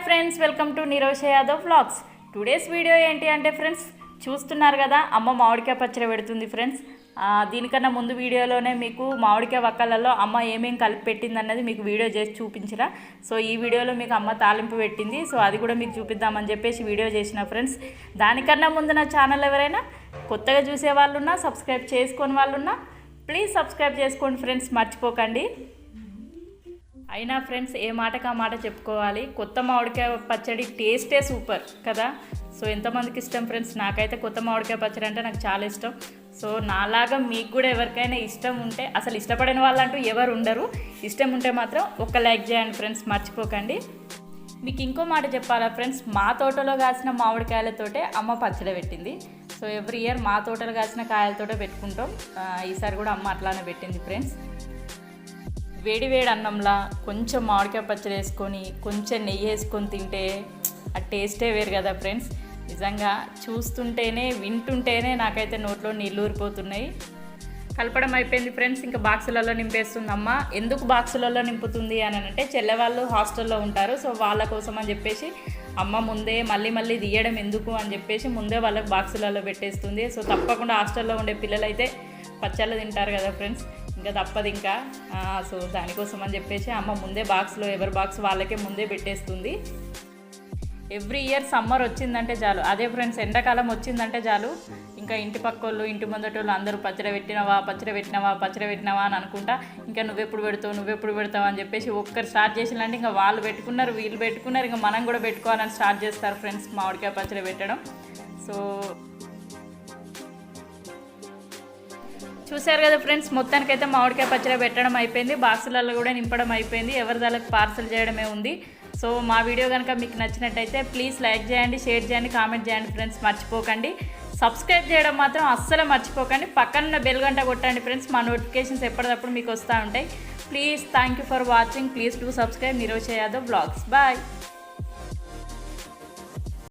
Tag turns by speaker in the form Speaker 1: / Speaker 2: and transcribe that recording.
Speaker 1: Friends, welcome to Nirosha Yadav vlogs. Today's video ఏంటి అంటే friends, చూస్తున్నారు కదా అమ్మ మామిడికాయ పచ్చడి పెడుతుంది ఫ్రెండ్స్. దీనికన్నా ముందు వీడియోలోనే మీకు మామిడికాయ వక్కలలో అమ్మ ఏమేమి కలిపి పెట్టింది అన్నది మీకు వీడియో చేసి చూపించరా. సో ఈ వీడియోలో మీకు అమ్మ తాలింపు పెట్టింది, సో అది కూడా మీకు చూపిద్దామని చెప్పేసి వీడియో చేసిన ఫ్రెండ్స్. దానికన్నా ముందు నా ఛానల్ ఎవరైనా కొత్తగా చూసే వాళ్ళున్నా, సబ్స్క్రైబ్ చేసుకొని వాళ్ళున్నా ప్లీజ్ సబ్స్క్రైబ్ చేసుకోండి ఫ్రెండ్స్, మర్చిపోకండి. అయినా ఫ్రెండ్స్ ఏ మాటకు ఆ మాట చెప్పుకోవాలి, కొత్త మామిడికాయ పచ్చడి టేస్టే సూపర్ కదా. సో ఎంతమందికి ఇష్టం ఫ్రెండ్స్? నాకైతే కొత్త మామిడికాయ పచ్చడి అంటే నాకు చాలా ఇష్టం. సో నాలాగా మీకు కూడా ఎవరికైనా ఇష్టం ఉంటే, అసలు ఇష్టపడని వాళ్ళంటూ ఎవరు ఉండరు, ఇష్టం ఉంటే మాత్రం ఒక లైక్ చేయండి ఫ్రెండ్స్, మర్చిపోకండి. మీకు ఇంకో మాట చెప్పాలా ఫ్రెండ్స్, మా తోటలో కాసిన మామిడికాయలతోటే అమ్మ పచ్చడి పెట్టింది. సో ఎవ్రీ ఇయర్ మా తోటలో కాసిన కాయలతోటే పెట్టుకుంటాం. ఈసారి కూడా అమ్మ అట్లానే పెట్టింది ఫ్రెండ్స్. వేడి వేడి అన్నంలా కొంచెం మామిడికాయ పచ్చడి వేసుకొని కొంచెం నెయ్యి వేసుకొని తింటే ఆ టేస్టే వేరు కదా ఫ్రెండ్స్. నిజంగా చూస్తుంటేనే వింటుంటేనే నాకైతే నోట్లో నీళ్ళు ఊరిపోతున్నాయి. కలపడం అయిపోయింది ఫ్రెండ్స్, ఇంకా బాక్సులలో నింపేస్తుంది అమ్మ. ఎందుకు బాక్సులలో నింపుతుంది అని అంటే, చెల్లె వాళ్ళు హాస్టల్లో ఉంటారు, సో వాళ్ళ కోసం అని చెప్పేసి అమ్మ ముందే మళ్ళీ తీయడం ఎందుకు అని చెప్పేసి ముందే వాళ్ళకి బాక్సులలో పెట్టేస్తుంది. సో తప్పకుండా హాస్టల్లో ఉండే పిల్లలైతే పచ్చళ్ళు తింటారు కదా ఫ్రెండ్స్, ఇంకా తప్పదు ఇంకా. సో దానికోసం అని చెప్పేసి అమ్మ ముందే బాక్స్లో ఎవరి బాక్స్ వాళ్ళకే ముందే పెట్టేస్తుంది. ఎవ్రీ ఇయర్ సమ్మర్ వచ్చిందంటే చాలు, అదే ఫ్రెండ్స్ ఎండాకాలం వచ్చిందంటే చాలు, ఇంకా ఇంటి పక్కోళ్ళు ఇంటి ముందటోళ్ళు అందరూ పచ్చడి పెట్టినవా అని అనుకుంటా, ఇంకా నువ్వెప్పుడు పెడతావు అని చెప్పేసి ఒక్కరు స్టార్ట్ చేసినంటే ఇంకా వాళ్ళు పెట్టుకున్నారు, వీళ్ళు పెట్టుకున్నారు, ఇంకా మనం కూడా పెట్టుకోవాలని స్టార్ట్ చేస్తారు ఫ్రెండ్స్ మామిడికాయ పచ్చడి పెట్టడం. సో చూశారు కదా ఫ్రెండ్స్, మొత్తానికైతే మామిడికాయ పచ్చడి పెట్టడం అయిపోయింది, బాక్సులలో కూడా నింపడం అయిపోయింది, ఎవరి దానికి పార్సల్ చేయడమే ఉంది. సో మా వీడియో కనుక మీకు నచ్చినట్టయితే ప్లీజ్ లైక్ చేయండి, షేర్ చేయండి, కామెంట్ చేయండి ఫ్రెండ్స్, మర్చిపోకండి. సబ్స్క్రైబ్ చేయడం మాత్రం అస్సలు మర్చిపోకండి. పక్కన బెల్ గంట కొట్టండి ఫ్రెండ్స్, మా నోటిఫికేషన్స్ ఎప్పటికప్పుడు మీకు వస్తూ ఉంటాయి. Please thank you for watching. Please do subscribe Nirosha Yadav vlogs. Bye.